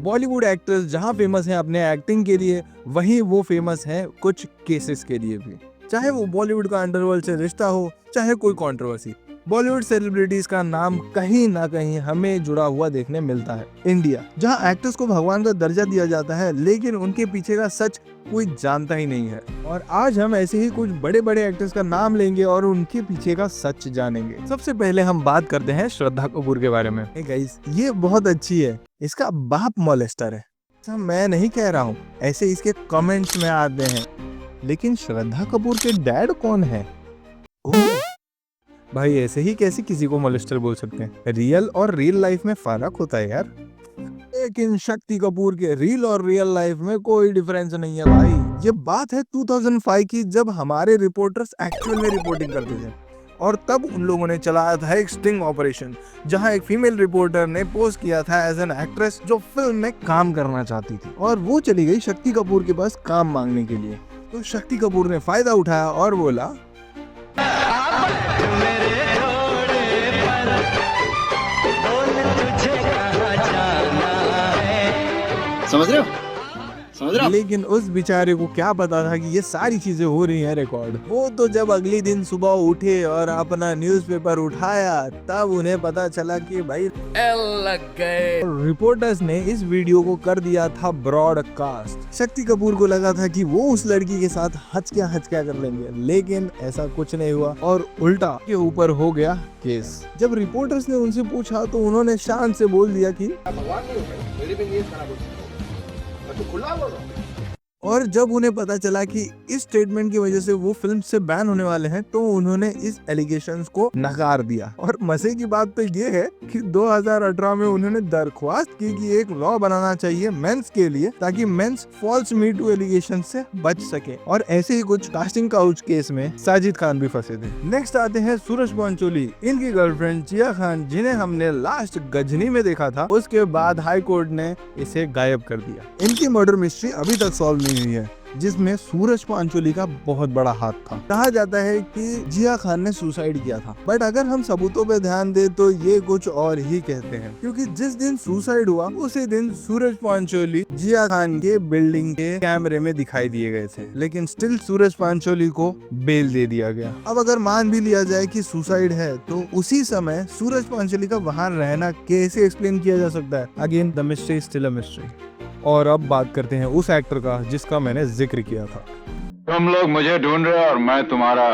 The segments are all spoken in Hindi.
बॉलीवुड एक्टर्स जहाँ फेमस हैं अपने एक्टिंग के लिए, वहीं वो फेमस हैं कुछ केसेस के लिए भी। चाहे वो बॉलीवुड का अंडरवर्ल्ड से रिश्ता हो, चाहे कोई कंट्रोवर्सी, बॉलीवुड सेलिब्रिटीज का नाम कहीं ना कहीं हमें जुड़ा हुआ देखने मिलता है। इंडिया, जहां एक्टर्स को भगवान का दर्जा दिया जाता है, लेकिन उनके पीछे का सच कोई जानता ही नहीं है। और आज हम ऐसे ही कुछ बड़े बड़े एक्टर्स का नाम लेंगे और उनके पीछे का सच जानेंगे। सबसे पहले हम बात करते हैं श्रद्धा कपूर के बारे में। गाइस, ये बहुत अच्छी है, इसका बाप मॉलेस्टर है। ऐसा मैं नहीं कह रहा हूँ, ऐसे इसके कमेंट्स में आते हैं। लेकिन श्रद्धा कपूर के डैड कौन है? भाई, ऐसे ही कैसे किसी को मोलेस्टर बोल सकते हैं? रियल और रियल लाइफ में फर्क होता है यार। लेकिन शक्ति कपूर के रियल और रियल लाइफ में कोई डिफरेंस नहीं है भाई। ये बात है 2005 की, जब हमारे रिपोर्टर्स एक्चुअल में रिपोर्टिंग करते थे और तब उन लोगों ने चलाया था एक स्टिंग ऑपरेशन, जहां एक फीमेल रिपोर्टर ने पोस्ट किया था एज एन एक्ट्रेस जो फिल्म में काम करना चाहती थी, और वो चली गई शक्ति कपूर के पास काम मांगने के लिए। तो शक्ति कपूर ने फायदा उठाया और बोला, समझ रहे हो? लेकिन उस बेचारे को क्या पता था कि ये सारी चीजें हो रही हैं रिकॉर्ड। वो तो जब अगले दिन सुबह उठे और अपना न्यूज़पेपर उठाया, तब उन्हें पता चला कि भाई लग गए। रिपोर्टर्स ने इस वीडियो को कर दिया था ब्रॉडकास्ट। शक्ति कपूर को लगा था कि वो उस लड़की के साथ हचक्या कर लेंगे, लेकिन ऐसा कुछ नहीं हुआ और उल्टा के ऊपर हो गया केस। जब रिपोर्टर्स ने उनसे पूछा तो उन्होंने शान से बोल दिया कि और जब उन्हें पता चला कि इस स्टेटमेंट की वजह से वो फिल्म से बैन होने वाले हैं, तो उन्होंने इस एलिगेशंस को नकार दिया। और मजे की बात तो ये है कि 2018 में उन्होंने दरख्वास्त की कि एक लॉ बनाना चाहिए मेंस के लिए, ताकि men's false me too allegation से बच सके। और ऐसे ही कुछ कास्टिंग काउच केस में साजिद खान भी फंसे थे। नेक्स्ट आते हैं सूरज पंचोली, इनकी गर्लफ्रेंड जिया खान, जिन्हें हमने लास्ट गजनी में देखा था। उसके बाद हाई कोर्ट ने इसे गायब कर दिया। इनकी मर्डर मिस्ट्री अभी तक सॉल्व नहीं हुई है, जिसमें सूरज पांचोली का बहुत बड़ा हाथ था। कहा जाता है कि जिया खान ने सुसाइड किया था, बट अगर हम सबूतों पे ध्यान दे तो ये कुछ और ही कहते हैं, क्योंकि जिस दिन सुसाइड हुआ उसी दिन सूरज पांचोली जिया खान के बिल्डिंग के कैमरे में दिखाई दिए गए थे, लेकिन स्टिल सूरज पांचोली को बेल दे दिया गया। अब अगर मान भी लिया जाए कि सुसाइड है, तो उसी समय सूरज पांचोली का वहां रहना कैसे एक्सप्लेन किया जा सकता है? Again the mystery still a mystery. और अब बात करते हैं उस एक्टर का जिसका मैंने जिक्र किया था। तुम लोग मुझे ढूंढ रहे हो और मैं तुम्हारा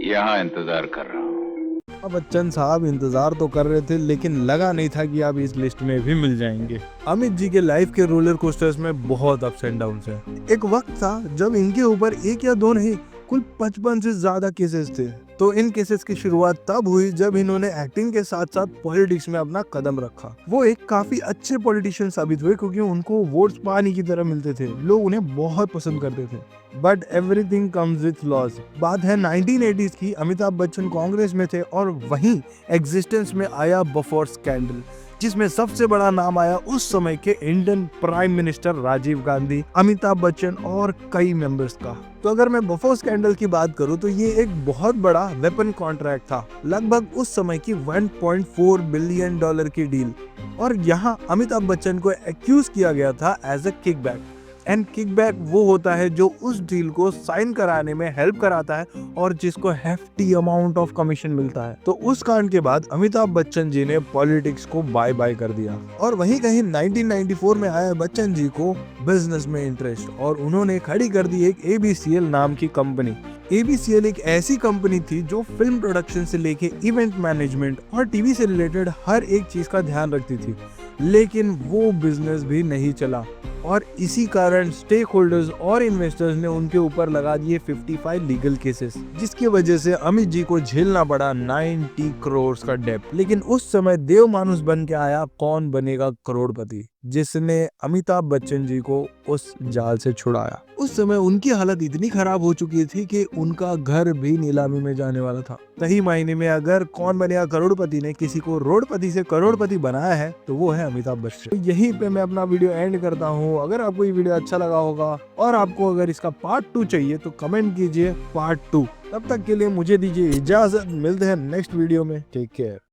यहाँ इंतजार कर रहा हूँ। अब बच्चन साहब इंतजार तो कर रहे थे, लेकिन लगा नहीं था कि आप इस लिस्ट में भी मिल जाएंगे। अमित जी के लाइफ के रोलर कोस्टर्स में बहुत अप्स एंड डाउन्स हैं। एक वक्त था जब इनके ऊपर एक या दो नहीं, कुल 55 से ज्यादा केसेस थे। तो इन केसेस की शुरुआत तब हुई जब इन्होंने एक्टिंग के साथ साथ पॉलिटिक्स में अपना कदम रखा। वो एक काफी अच्छे पॉलिटिशियन साबित हुए, क्योंकि उनको वोट्स पानी की तरह मिलते थे, लोग उन्हें बहुत पसंद करते थे। But everything comes with loss. बात है 1980s की। अमिताभ बच्चन कांग्रेस में थे और वहीं एग्जिस्टेंस में आया बफोर स्कैंडल, जिसमें सबसे बड़ा नाम आया उस समय के Indian prime minister Rajiv Gandhi, Amitabh Bachchan और कई मेंबर्स का। तो अगर मैं बफोर स्कैंडल की बात करूं तो ये एक बहुत बड़ा वेपन कॉन्ट्रैक्ट था, लगभग उस समय की $1.4 बिलियन की डील। और यहाँ अमिताभ बच्चन को एक्यूज किया गया था as a kickback. And kickback वो होता है जो उस डील को साइन कराने में हेल्प कराता है और जिसको हेफ्टी अमाउंट ऑफ कमीशन मिलता है। तो उस कांड के बाद अमिताभ बच्चन जी ने पॉलिटिक्स को बाय बाय कर दिया और वहीं कहीं 1994 में आया बच्चन जी को बिजनेस में इंटरेस्ट, और उन्होंने खड़ी कर दी एक ABCL नाम की कंपनी। ABCL एक ऐसी कंपनी थी जो फिल्म प्रोडक्शन से लेके इवेंट मैनेजमेंट और टीवी से रिलेटेड हर एक चीज का ध्यान रखती थी, लेकिन वो बिजनेस भी नहीं चला। और इसी कारण स्टेक होल्डर्स और इन्वेस्टर्स ने उनके ऊपर लगा दिए 55 लीगल केसेस, जिसकी वजह से अमित जी को झेलना पड़ा 90 करोड़ का डेब्ट। लेकिन उस समय देव मानुस बन के आया कौन बनेगा करोड़पति, जिसने अमिताभ बच्चन जी को उस जाल से छुड़ाया। उस समय उनकी हालत इतनी खराब हो चुकी थी कि उनका घर भी नीलामी में जाने वाला था। सही मायने में अगर कौन बनेगा करोड़पति ने किसी को रोडपति से करोड़पति बनाया है तो वो है अमिताभ बच्चन। तो यहीं पे मैं अपना वीडियो एंड करता हूँ। अगर आपको ये वीडियो अच्छा लगा होगा और आपको अगर इसका पार्ट 2 चाहिए तो कमेंट कीजिए पार्ट 2। तब तक के लिए मुझे दीजिए इजाजत, मिलते हैं नेक्स्ट वीडियो में। Take care.